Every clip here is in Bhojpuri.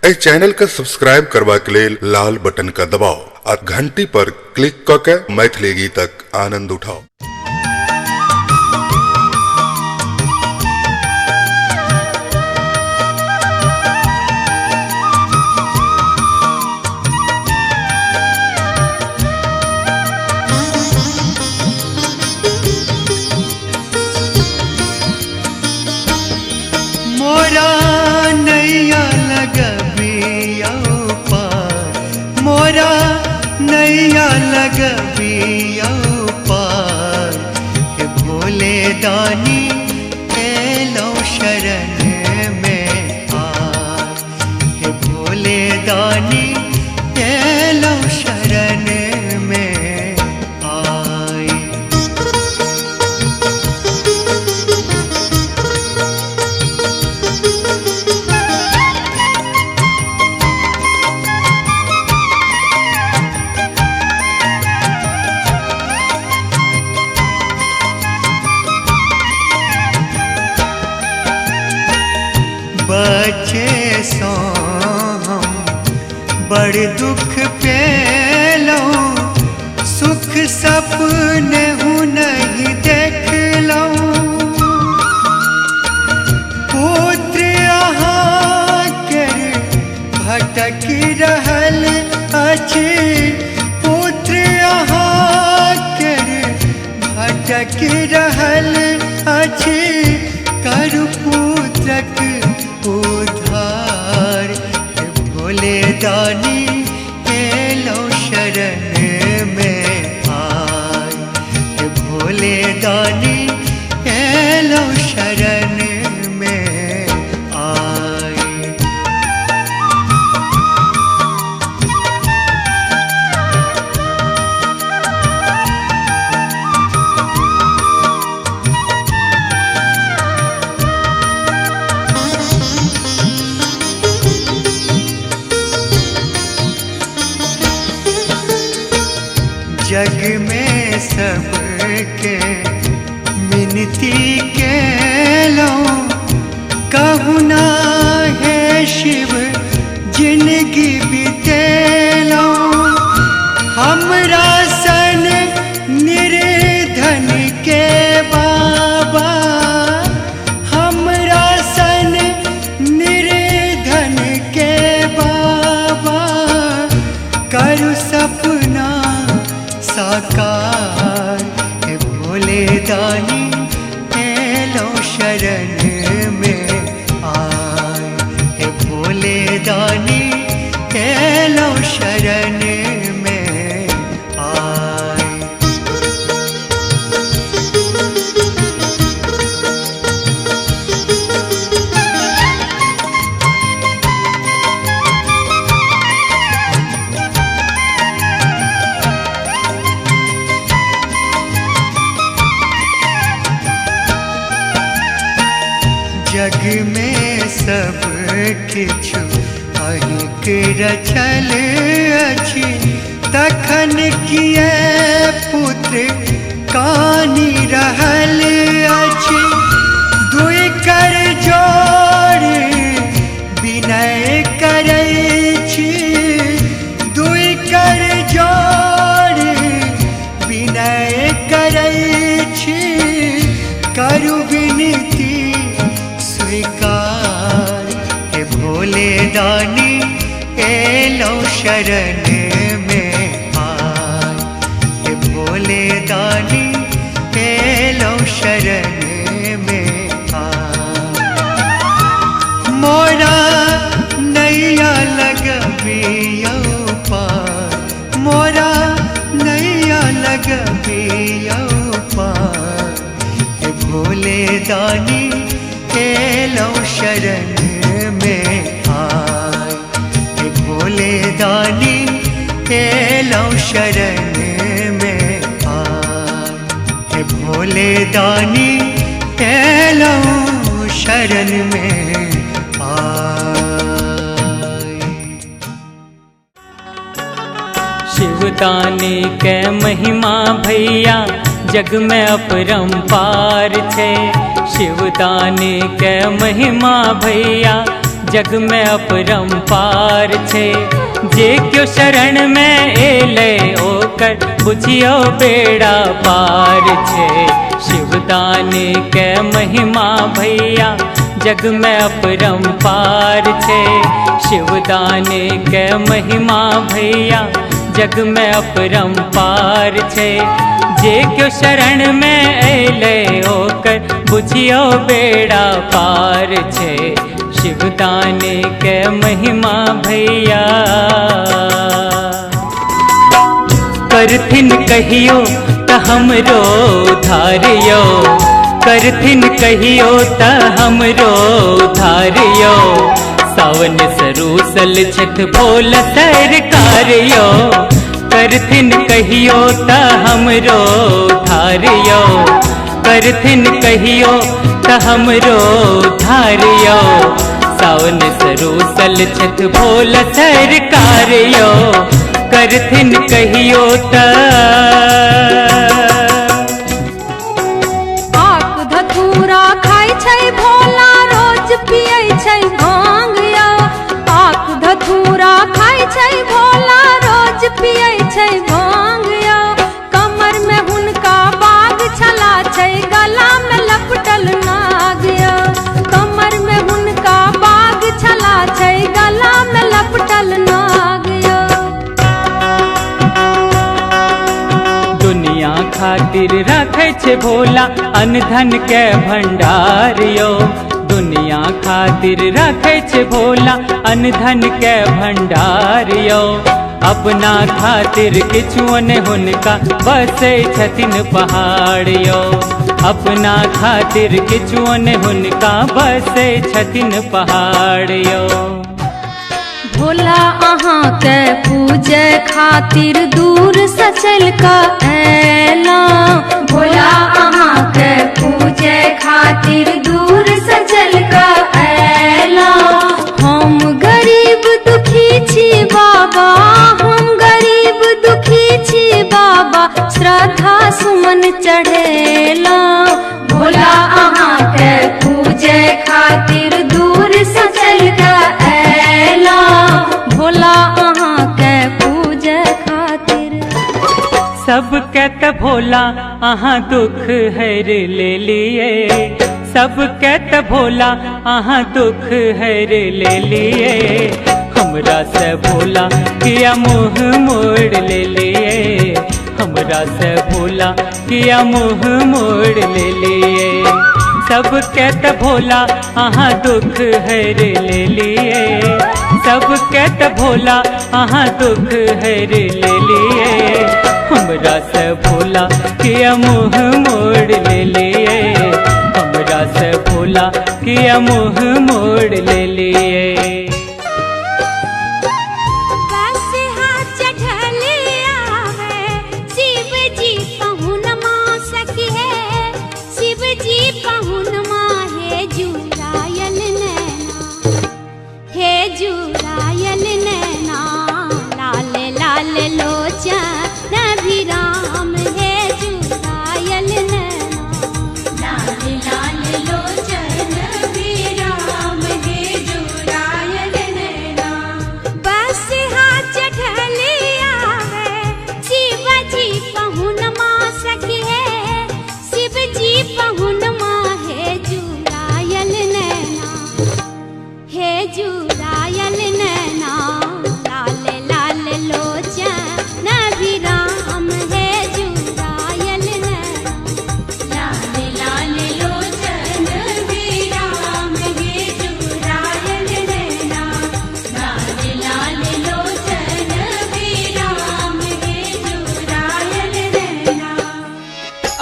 ए चैनल का सब्सक्राइब करवा के लेल लाल बटन का दबाओ और घंटी पर क्लिक करके मैथिली गीतक आनंद उठाओ। मोरा नैया लगबिया पार, मोरा नैया लगबिया पार, हे भोले दानी एलो शरण में आर, हे भोले दानी एलो शरण में आए। बचे सो हम बड़ दुख पेलो, सुख सपने हूँ नहीं देख लो। पुत्र अहाँ के भटक रहल अछि, पुत्र अहाँ के भटक रहल अछि, करु पुत्रक उद्धार, हे भोले दानी एलो शरण में आए, हे भोले दानी एलो शरण में आए। जग में सबके मिनती केलो, कहु ना है शिव जिंदगी बितेलो। हमरा सन निर्धन के बाबा, हमरा सन निर्धन के बाबा, करु सपना साकार, हे भोले दानी एलो शरण में आए, हे भोले दानी एलो शरण में आए। जग में सब किछु अहिंक रचल अछि, तखन किए पुत्र कानी रहल अछि। दुई कर जोड़ विनय करै छी, दुई कर जोड़ विनय करै छी, करु विनती स्वीकार, हे भोले दानी एलो शरण में आए, हे भोले दानी एलो शरण में आए। मोरा नैया लगबिया पार, मोरा नैया लगबिया पार, हे भोले दानी एलो शरण में आए, हे भोले दानी एलो शरण में आए, हे भोले दानी एलो शरण में आए। शिवदानी के महिमा भैया जग में अपरंपार छे, शिवदानी के महिमा भैया जग में अपरंपार छे। जे क्यों शरण में एले ओकर बुझियो बेड़ा पार छे। शिवदान के महिमा भैया जग में अपरंपार छे। शिवदान के महिमा भैया जग में अपरंपार छे। जे क्यों शरण में एले ओकर बुझियो बेड़ा पार छे। शिवदान के महिमा भैया करथिन कहियो त हमरो धारियो। करथिन कहियो त हमरो धारियो। सावन सरूसल छठ भोल सरकारियो। करथिन कहियो त हमरो धारियो। करथिन कहियो त हमरो धारियो। सावन सरूसल छठ भोल सरकारियो। करथिन कहियो त आक धतूरा खाय छै भोला रोज पियै छै भांग यो। आक धतूरा खाय छै भोला रोज पियै छै भांग यो। कमर में हुनका बाग छला छै गला में लपटल नाग यो। कमर में हुनका बाग छला छै गला में लपटल नाग यो। दुनिया खातिर रखे छे भोला अन्न धन के भंडार यो। दुनिया खातिर रखे छे भोला अन्न धन के भंडार यो। अपना खातिर किछुओ ने हुनका बसे छथिन पहाड़ यो। अपना खातिर किछुओ ने हुनका बसे छथिन पहाड़ यो। भोला अहाँ के पूजे खातिर दूर से चल कऽ एलौं। भोला अहाँ के पूजे खातिर दूर से चल कऽ एलौं। हम गरीब दुखी छी बाबा। हम गरीब दुखी छी बाबा। श्रद्धा सुमन चढ़ेलौं। भोला अहाँ के पूजे खातिर दूर से चल कऽ एलौं। भोला अहाँ के पूजे खातिर। सबके त भोला अहाँ दुख हर ले लिए। सबके त भोला अहाँ दुख हर ले लिए। हमरा से भोला किया मुँह मोड़ ले लिए। हमरा से भोला किया मुँह मोड़ ले लिए। सबके त भोला अहाँ दुख हर ले लिए। सबके त भोला अहाँ दुख हर ले लिए। हमरा से भोला किया मुँह मोड़ ले लिए। हमरा से भोला किया मुँह मोड़ ले लिए।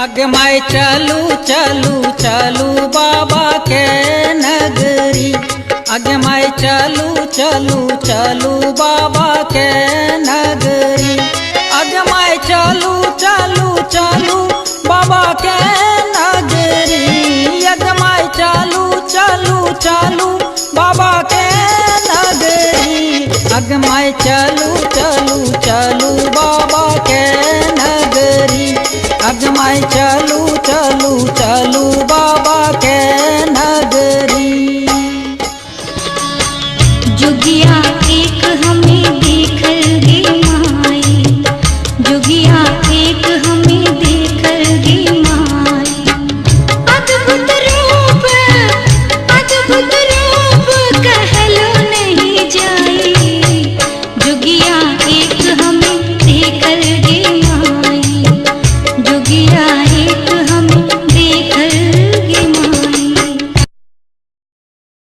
अगमाय चलू चलू चलू बाबा के नगरी। अगमाय चलू चलू चलू बाबा के नगरी। अगमाय चलू चलू चलू बाबा के नगरी। अगमाय चलू चलू चलू बाबा के नगरी। अगमाय चलू चलू चलू बाबा के नगरी। अगमाय चलू चलू चलू बाबा के नगरी। एक हमें